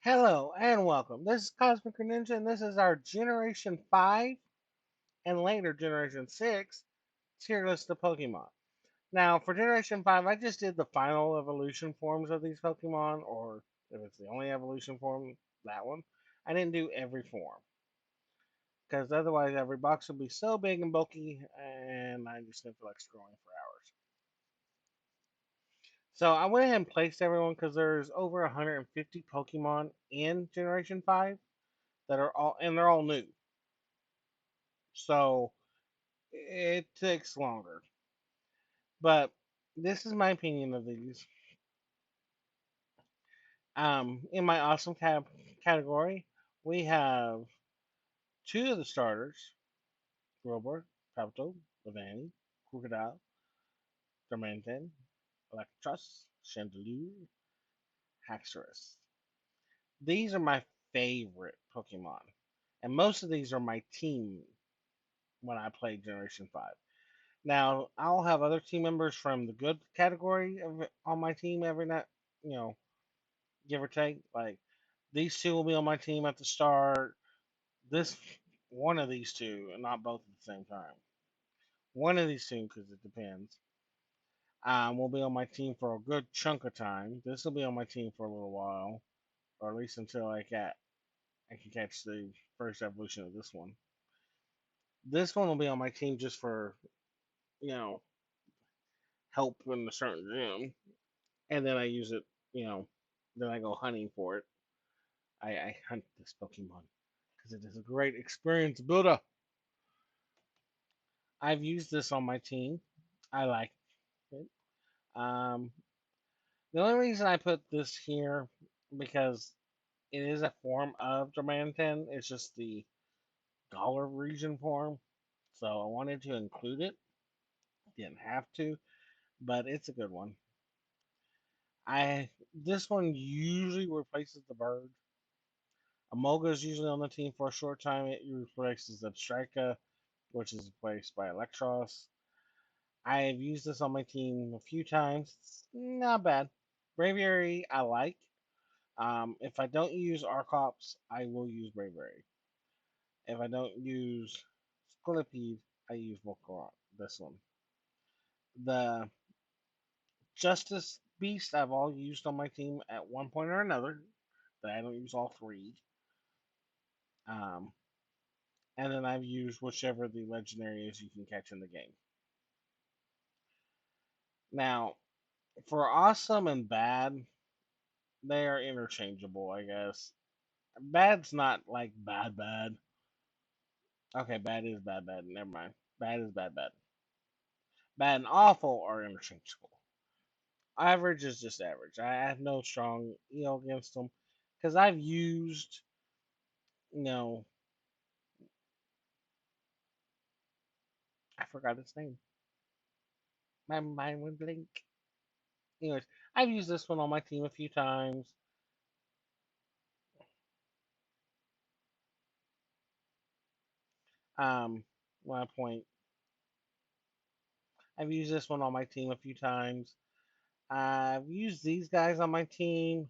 Hello and welcome. This is Cosmic Ninja, and this is our Generation 5 and later Generation 6 tier list of Pokemon. Now, for Generation 5, I just did the final evolution forms of these Pokemon, or if it's the only evolution form, that one. I didn't do every form, because otherwise every box would be so big and bulky, and I just didn't feel like scrolling for hours. So I went ahead and placed everyone because there's over 150 Pokemon in Generation 5 that are all, and they're all new. So it takes longer. But this is my opinion of these. In my awesome category, we have two of the starters: Grover, Palpito, Lavani, Crocodile, Darmanitan, Electros, Chandelure, Haxorus. These are my favorite Pokemon. And most of these are my team when I play Generation 5. Now, I'll have other team members from the good category on my team every night, you know, give or take. Like these two will be on my team at the start. This one of these two, and not both at the same time. One of these two, because it depends. Will be on my team for a good chunk of time. This will be on my team for a little while, or at least until I can catch the first evolution of this one. This one will be on my team just for you know help in a certain gym, and then I use it. You know, then I go hunting for it. I hunt this Pokemon because it is a great experience builder. I've used this on my team. I like it. Um, the only reason I put this here because it is a form of Darmanitan. It's just the Galar region form, so I wanted to include it. Didn't have to, but it's a good one. I This one usually replaces the bird. Amoga is usually on the team for a short time. It replaces Abstracta, which is replaced by Electros. I have used this on my team a few times. It's not bad. Braviary, I like. If I don't use Arcops, I will use Braviary. If I don't use Scolipede, I use Volcarona. This one. The Justice Beast, I've all used on my team at one point or another, but I don't use all three. Um, and then I've used whichever the legendary is you can catch in the game. Now, for awesome and bad, they are interchangeable, I guess. Bad's not like bad, bad. Okay, bad is bad, bad. Never mind. Bad is bad, bad. Bad and awful are interchangeable. Average is just average. I have no strong against them because I've used, you know, I forgot its name. My mind went blank. Anyways, I've used this one on my team a few times. My point. I've used this one on my team a few times. I've used these guys on my team.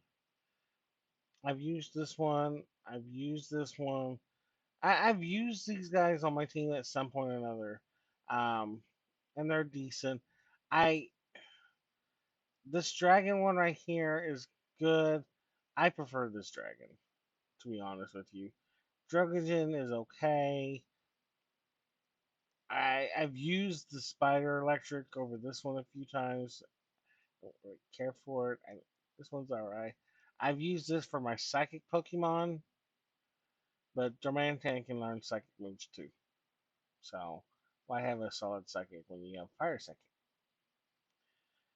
I've used this one. I've used this one. I've used these guys on my team at some point or another, um, and they're decent. I This dragon one right here is good. I prefer this dragon, to be honest with you. Drugogen is okay. I've used the spider electric over this one a few times. Don't really care for it. This one's alright. I've used this for my psychic Pokemon, but Darmanitan can learn psychic moves too. So why have a solid psychic when you have fire psychic?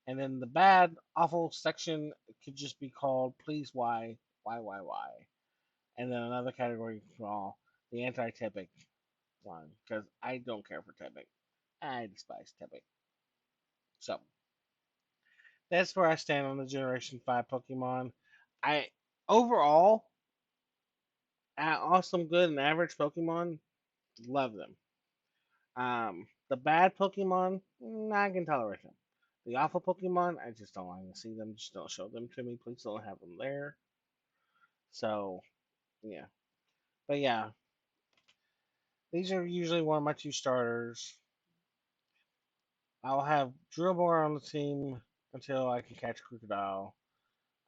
And then the bad, awful section could just be called please why? And then another category called the anti-Tepic one, because I don't care for Tepic. I despise Tepic. So that's where I stand on the Generation 5 Pokemon. I Overall, awesome, good, and average Pokemon, love them. The bad Pokemon, I can tolerate them. The awful Pokemon, I just don't like to see them. Just don't show them to me. Please don't have them there. So yeah, but yeah, these are usually one of my two starters. I'll have Drillbore on the team until I can catch Crocodile.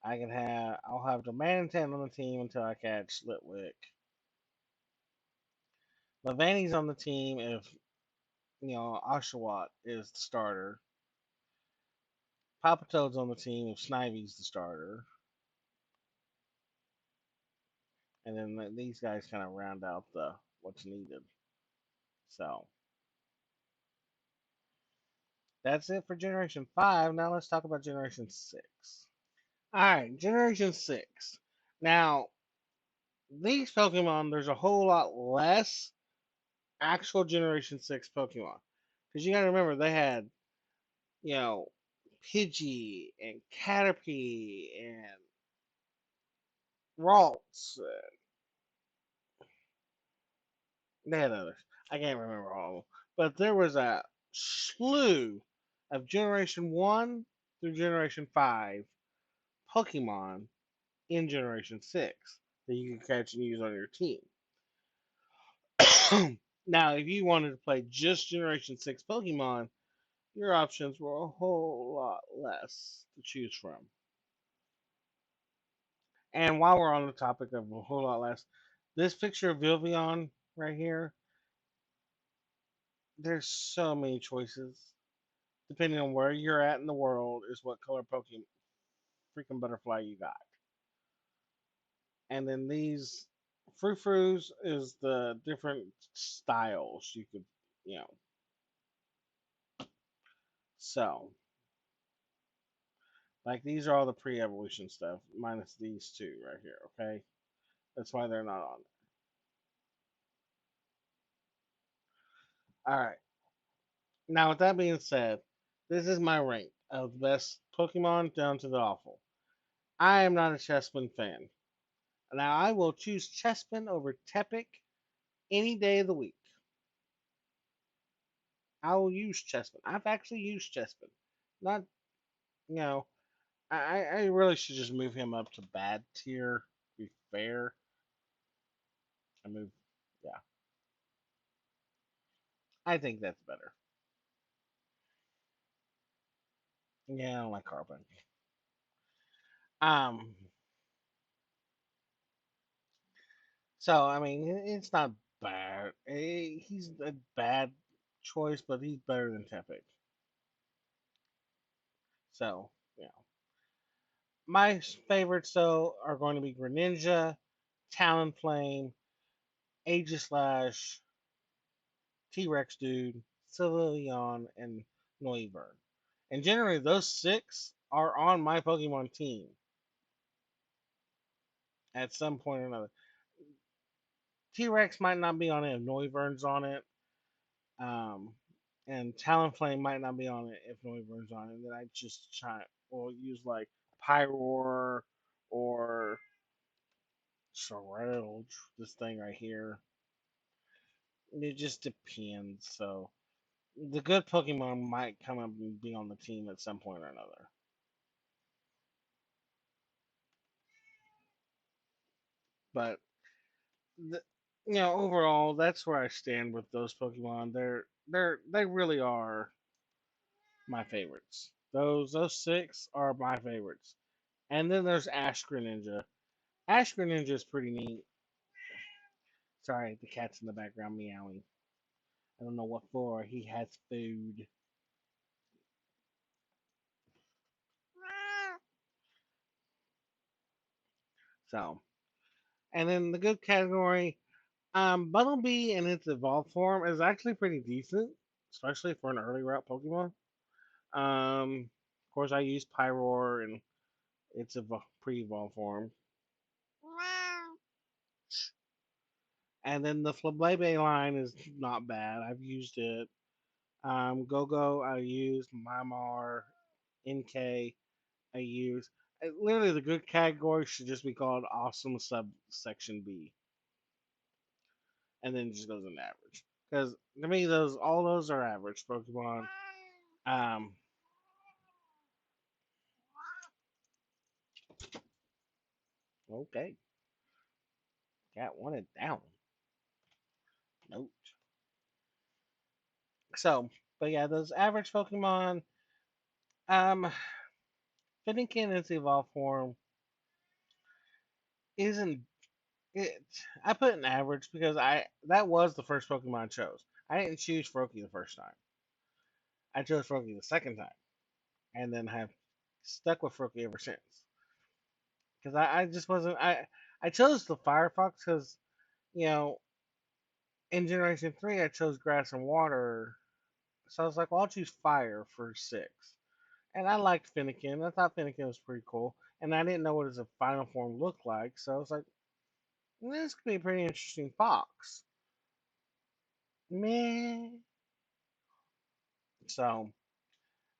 I'll have the Mantan on the team until I catch Litwick. Lavani's on the team if Oshawott is the starter. Palpitoad's on the team if Snivy's the starter. And then these guys kind of round out the what's needed. So that's it for Generation 5. Now let's talk about Generation 6. Alright, Generation 6. Now, these Pokemon, there's a whole lot less actual Generation 6 Pokemon. Because you gotta remember, they had, you know, Pidgey and Caterpie and Ralts. They had others. I can't remember all of them. But there was a slew of Generation 1 through Generation 5 Pokemon in Generation 6 that you could catch and use on your team. Now, if you wanted to play just Generation 6 Pokemon, your options were a whole lot less to choose from. And while we're on the topic of a whole lot less, this picture of Vilvion right here, there's so many choices. Depending on where you're at in the world, is what color Pokemon freaking butterfly you got. And then these frou-frous is the different styles you could, you know. So, like these are all the pre-evolution stuff, minus these two right here. Okay, that's why they're not on there. All right. Now, with that being said, this is my rank of the best Pokemon down to the awful. I am not a Chespin fan. Now, I will choose Chespin over Tepic any day of the week. I will use Chespin. I've actually used Chespin. Not, you know, I really should just move him up to bad tier. To be fair, I move. Yeah, I think that's better. Yeah, I don't like Carbon. Um, so I mean, it's not bad. He's a bad choice, but he's better than Tepic. So, you know, my favorites though are going to be Greninja, Talonflame, Aegislash, T Rex Dude, Sylveon, and Noivern. And generally, those six are on my Pokemon team at some point or another. T Rex might not be on it if Noivern's on it. Um, and Talonflame might not be on it if Noivern's on it. Then I just use like Pyroar or Sorrel, this thing right here. It just depends. So the good Pokemon might come up and be on the team at some point or another. But the, overall, that's where I stand with those Pokemon. They really are my favorites. Those six are my favorites. And then there's Ash Greninja. Ash Greninja is pretty neat. Sorry, the cat's in the background meowing. I don't know what for. He has food. So, and then the good category, Bumblebee in its evolved form is actually pretty decent, especially for an early route Pokemon. Of course, I use Pyroar and its pre-evolved form. And then the Flabebe line is not bad. I've used it. Go-Go, I used. Mimar, NK, I use. Literally, the good category should just be called Awesome Subsection B. And then it just goes in average. Because to me, all those are average Pokemon. Um, okay. Got one it down. Note. So, but yeah, those average Pokemon. Um, Fennekin in its evolved form isn't it. I put an average because I that was the first Pokemon I chose. I didn't choose Froakie the first time. I chose Froakie the second time, and then have stuck with Froakie ever since. Because I just wasn't I chose the Firefox because you know in Generation 3 I chose Grass and Water, so I was like, well, I'll choose Fire for 6. And I liked Fennekin. I thought Fennekin was pretty cool. And I didn't know what his final form looked like. So I was like, this could be a pretty interesting fox. Meh. So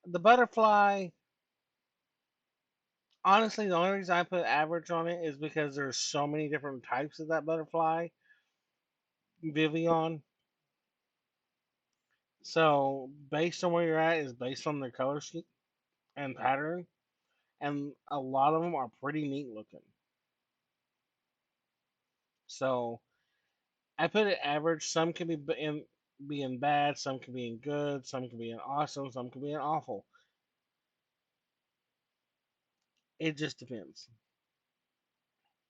the butterfly, honestly, the only reason I put average on it is because there's so many different types of that butterfly, Vivian. So based on where you're at is based on their color scheme and pattern, and a lot of them are pretty neat looking. So I put it average. Some can be in being bad, some can be in good, some can be in awesome, some can be in awful. It just depends.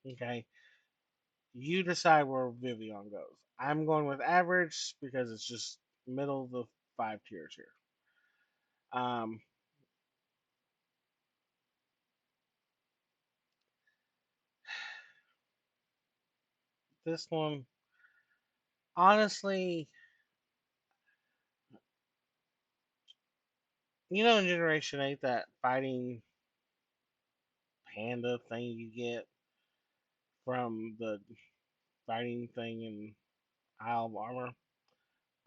Okay, you decide where Vivian goes. I'm going with average because it's just middle of the 5 tiers here. Um, this one, honestly, in Generation 8, that fighting panda thing you get from the fighting thing in Isle of Armor,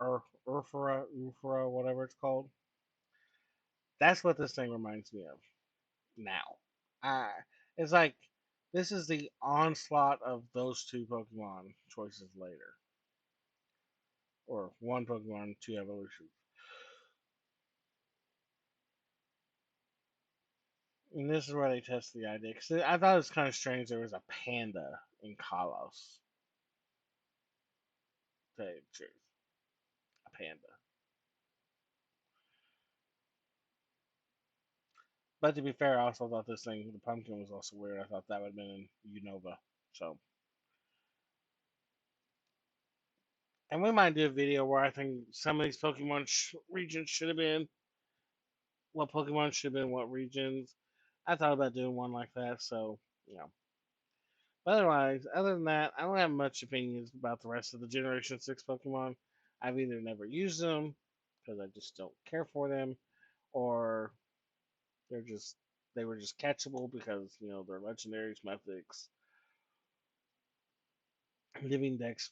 or Urfura, whatever it's called. That's what this thing reminds me of now. Uh, it's like this is the onslaught of those two Pokemon choices later, or one Pokemon, two evolutions. And this is where they test the idea. Because I thought it was kind of strange there was a panda in Kalos. To tell you the truth, a panda. But to be fair, I also thought this thing, the pumpkin, was also weird. I thought that would have been in Unova. So, and we might do a video where I think some of these Pokemon regions should have been, what Pokemon should have been what regions. I thought about doing one like that, so you know. But otherwise, other than that, I don't have much opinions about the rest of the Generation 6 Pokemon. I've either never used them because I just don't care for them, or they're just they were just catchable because they're legendaries, mythics, living dex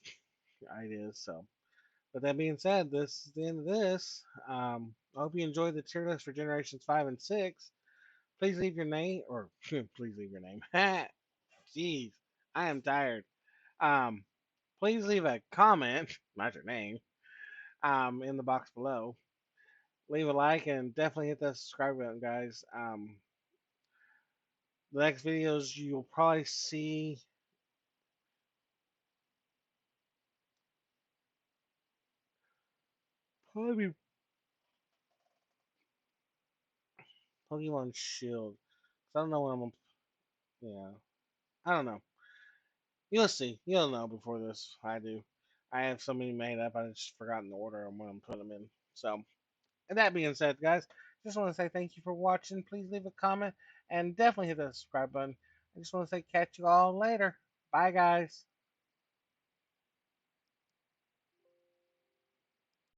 ideas. So, but that being said, this is the end of this. I hope you enjoyed the tier list for Generations 5 and 6. Please leave your name, or please leave your name. Jeez, I am tired. Um, Please leave a comment, not your name, in the box below. Leave a like and definitely hit that subscribe button, guys. The next videos you'll probably see probably Pokemon Shield. I don't know when I'm. Yeah, I don't know. You'll see. You'll know before this. I do. I have so many made up. I just forgotten the order and when I'm putting them in. So, and that being said, guys, just want to say thank you for watching. Please leave a comment and definitely hit that subscribe button. I just want to say catch you all later. Bye, guys.